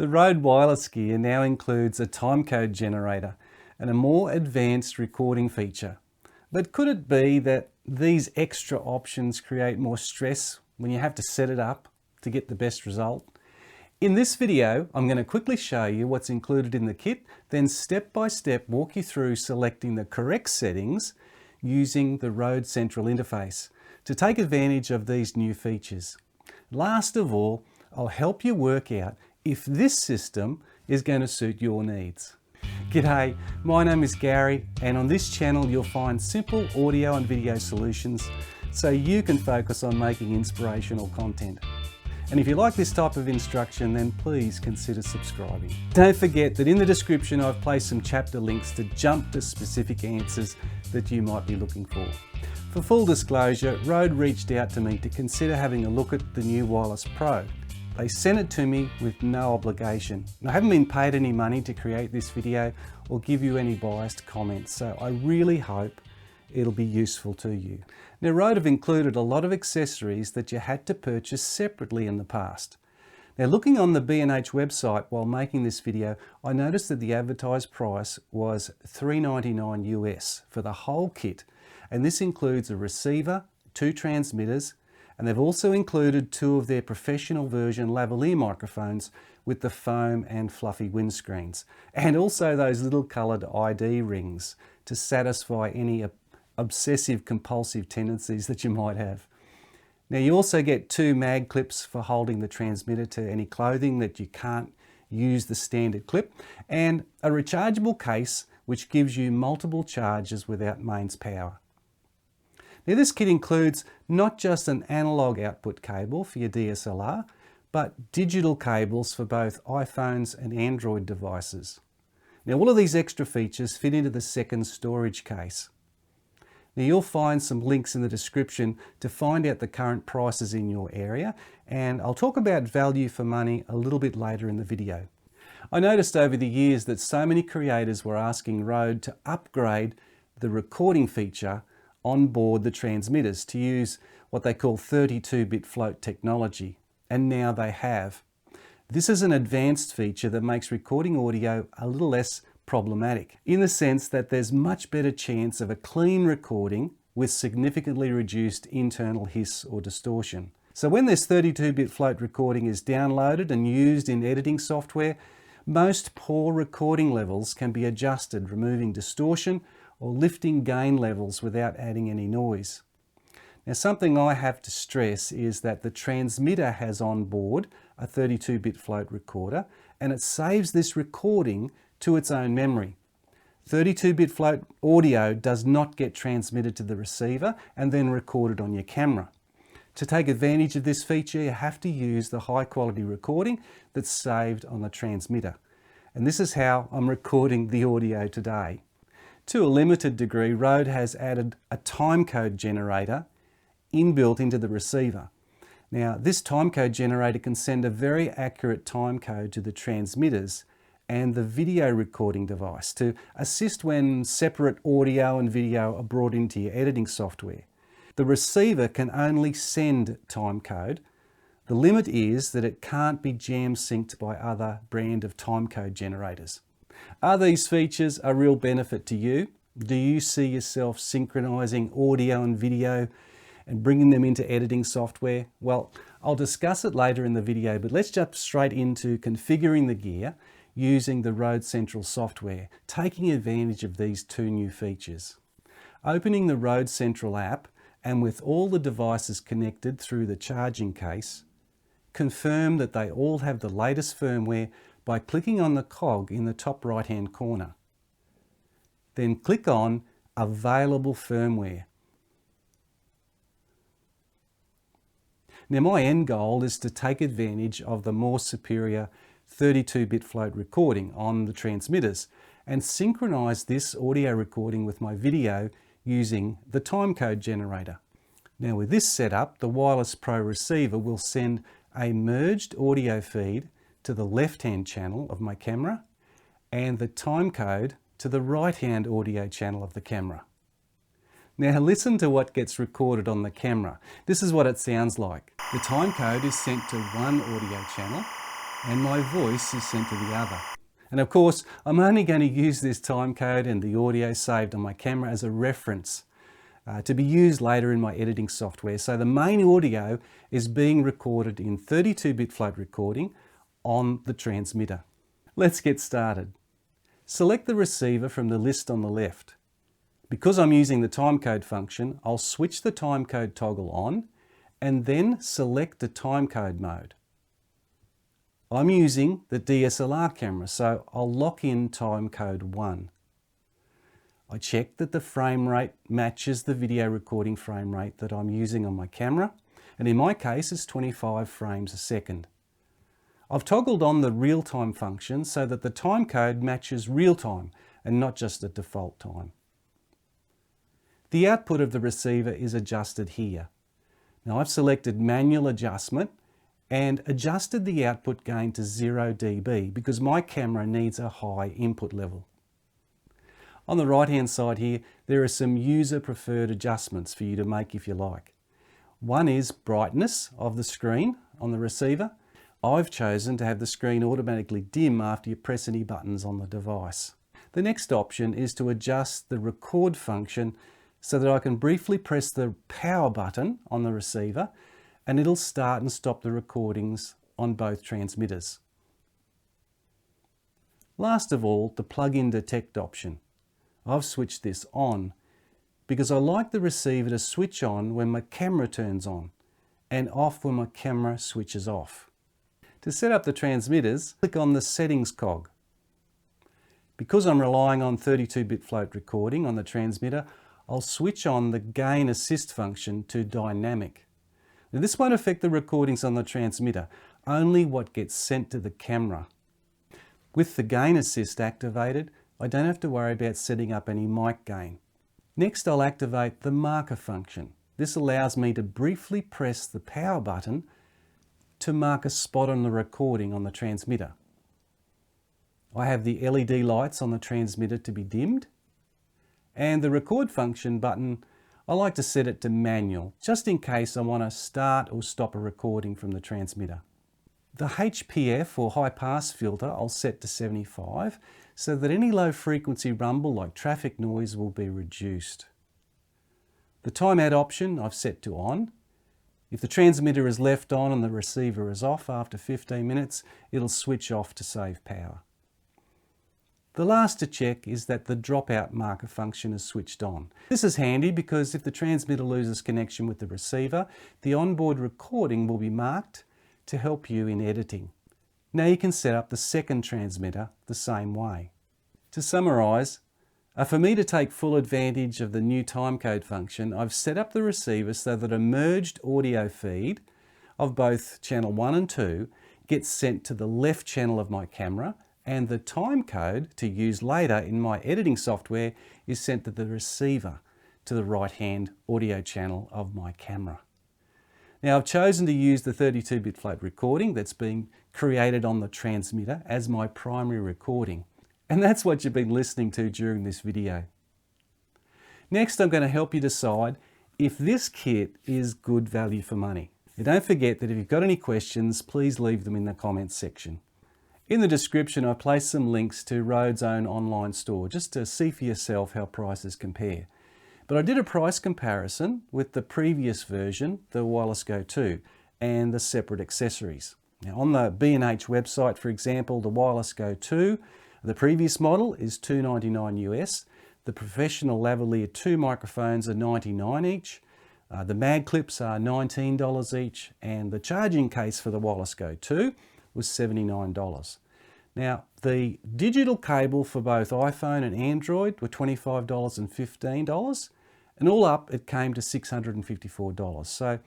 The Rode wireless gear now includes a timecode generator and a more advanced recording feature. But could it be that these extra options create more stress when you have to set it up to get the best result? In this video, I'm going to quickly show you what's included in the kit, then step by step walk you through selecting the correct settings using the Rode Central interface to take advantage of these new features. Last of all, I'll help you work out if this system is going to suit your needs. G'day, my name is Gary, and on this channel you'll find simple audio and video solutions so you can focus on making inspirational content. And if you like this type of instruction, then please consider subscribing. Don't forget that in the description I've placed some chapter links to jump to specific answers that you might be looking for. For full disclosure, Rode reached out to me to consider having a look at the new Wireless Pro. They sent it to me with no obligation. I haven't been paid any money to create this video or give you any biased comments, so I really hope it'll be useful to you. Now, Rode have included a lot of accessories that you had to purchase separately in the past. Now, looking on the B&H website while making this video, I noticed that the advertised price was $3.99 US for the whole kit, and this includes a receiver, 2 transmitters, and they've also included 2 of their professional version lavalier microphones with the foam and fluffy windscreens, and also those little coloured ID rings to satisfy any obsessive compulsive tendencies that you might have. Now, you also get 2 mag clips for holding the transmitter to any clothing that you can't use the standard clip, and a rechargeable case which gives you multiple charges without mains power. Now, this kit includes not just an analog output cable for your DSLR, but digital cables for both iPhones and Android devices. Now, all of these extra features fit into the second storage case. Now, you'll find some links in the description to find out the current prices in your area, and I'll talk about value for money a little bit later in the video. I noticed over the years that so many creators were asking Rode to upgrade the recording feature on board the transmitters to use what they call 32-bit float technology, and now they have. This is an advanced feature that makes recording audio a little less problematic, in the sense that there's much better chance of a clean recording with significantly reduced internal hiss or distortion. So when this 32-bit float recording is downloaded and used in editing software, most poor recording levels can be adjusted, removing distortion or lifting gain levels without adding any noise. Now, something I have to stress is that the transmitter has on board a 32-bit float recorder, and it saves this recording to its own memory. 32-bit float audio does not get transmitted to the receiver and then recorded on your camera. To take advantage of this feature, you have to use the high-quality recording that's saved on the transmitter. And this is how I'm recording the audio today. To a limited degree, Rode has added a timecode generator inbuilt into the receiver. Now, this timecode generator can send a very accurate timecode to the transmitters and the video recording device to assist when separate audio and video are brought into your editing software. The receiver can only send timecode. The limit is that it can't be jam synced by other brand of timecode generators. Are these features a real benefit to you? Do you see yourself synchronizing audio and video and bringing them into editing software? Well, I'll discuss it later in the video, but let's jump straight into configuring the gear using the Rode Central software, taking advantage of these 2 new features. Opening the Rode Central app, and with all the devices connected through the charging case, confirm that they all have the latest firmware by clicking on the cog in the top right-hand corner. Then click on Available Firmware. Now, my end goal is to take advantage of the more superior 32-bit float recording on the transmitters and synchronize this audio recording with my video using the timecode generator. Now, with this setup, the Wireless Pro receiver will send a merged audio feed to the left-hand channel of my camera and the timecode to the right-hand audio channel of the camera. Now listen to what gets recorded on the camera. This is what it sounds like. The timecode is sent to one audio channel and my voice is sent to the other. And of course, I'm only going to use this timecode and the audio saved on my camera as a reference to be used later in my editing software. So the main audio is being recorded in 32-bit float recording on the transmitter. Let's get started. Select the receiver from the list on the left. Because I'm using the timecode function, I'll switch the timecode toggle on and then select the timecode mode. I'm using the DSLR camera, so I'll lock in timecode 1. I check that the frame rate matches the video recording frame rate that I'm using on my camera, and in my case it's 25 frames a second. I've toggled on the real-time function so that the timecode matches real-time and not just the default time. The output of the receiver is adjusted here. Now I've selected manual adjustment and adjusted the output gain to 0 dB because my camera needs a high input level. On the right hand side here, there are some user preferred adjustments for you to make if you like. One is brightness of the screen on the receiver. I've chosen to have the screen automatically dim after you press any buttons on the device. The next option is to adjust the record function so that I can briefly press the power button on the receiver and it'll start and stop the recordings on both transmitters. Last of all, the plug-in detect option. I've switched this on because I like the receiver to switch on when my camera turns on and off when my camera switches off. To set up the transmitters, click on the settings cog. Because I'm relying on 32-bit float recording on the transmitter, I'll switch on the gain assist function to dynamic. Now, this won't affect the recordings on the transmitter, only what gets sent to the camera. With the gain assist activated, I don't have to worry about setting up any mic gain. Next, I'll activate the marker function. This allows me to briefly press the power button to mark a spot on the recording on the transmitter. I have the LED lights on the transmitter to be dimmed, and the record function button, I like to set it to manual, just in case I want to start or stop a recording from the transmitter. The HPF or high pass filter I'll set to 75 so that any low frequency rumble like traffic noise will be reduced. The timeout option I've set to on. If the transmitter is left on and the receiver is off after 15 minutes, it'll switch off to save power. The last to check is that the dropout marker function is switched on. This is handy because if the transmitter loses connection with the receiver, the onboard recording will be marked to help you in editing. Now you can set up the second transmitter the same way. To summarise, for me to take full advantage of the new timecode function, I've set up the receiver so that a merged audio feed of both channel 1 and 2 gets sent to the left channel of my camera, and the timecode to use later in my editing software is sent to the receiver to the right-hand audio channel of my camera. Now I've chosen to use the 32-bit float recording that's being created on the transmitter as my primary recording. And that's what you've been listening to during this video. Next, I'm going to help you decide if this kit is good value for money. And don't forget that if you've got any questions, please leave them in the comments section. In the description, I placed some links to Rode's own online store just to see for yourself how prices compare. But I did a price comparison with the previous version, the Wireless Go 2, and the separate accessories. Now on the B&H website, for example, the Wireless Go 2, the previous model is $299 US. The professional lavalier 2 microphones are $99 each. The mag clips are $19 each, and the charging case for the Wireless Go 2 was $79. Now, the digital cable for both iPhone and Android were $25 and $15, and all up it came to $654. So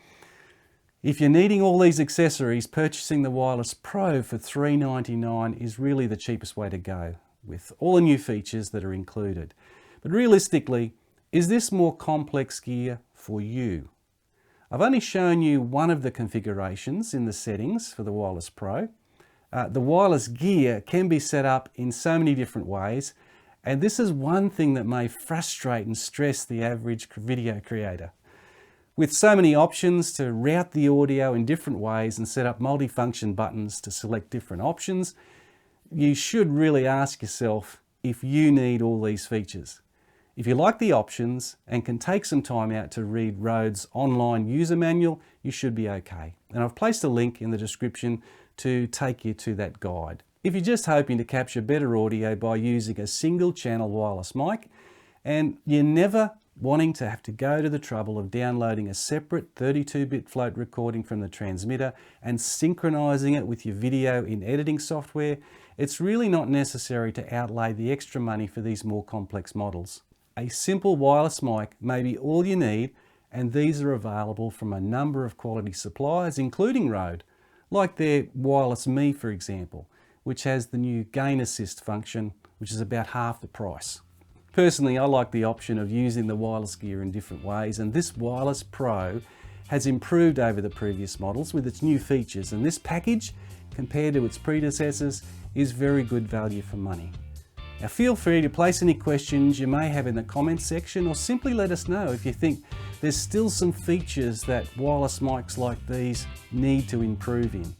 if you're needing all these accessories, purchasing the Wireless Pro for $399 is really the cheapest way to go, with all the new features that are included. But realistically, is this more complex gear for you? I've only shown you one of the configurations in the settings for the Wireless Pro. The wireless gear can be set up in so many different ways, and this is one thing that may frustrate and stress the average video creator. With so many options to route the audio in different ways and set up multifunction buttons to select different options, you should really ask yourself if you need all these features. If you like the options and can take some time out to read Rode's online user manual, you should be okay. And I've placed a link in the description to take you to that guide. If you're just hoping to capture better audio by using a single channel wireless mic, and you're never wanting to have to go to the trouble of downloading a separate 32-bit float recording from the transmitter and synchronizing it with your video in editing software, it's really not necessary to outlay the extra money for these more complex models. A simple wireless mic may be all you need, and these are available from a number of quality suppliers, including Rode, like their Wireless Me, for example, which has the new gain assist function, which is about half the price. Personally, I like the option of using the wireless gear in different ways, and this Wireless Pro has improved over the previous models with its new features, and this package, compared to its predecessors, is very good value for money. Now feel free to place any questions you may have in the comments section, or simply let us know if you think there's still some features that wireless mics like these need to improve in.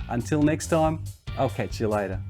Until next time, I'll catch you later.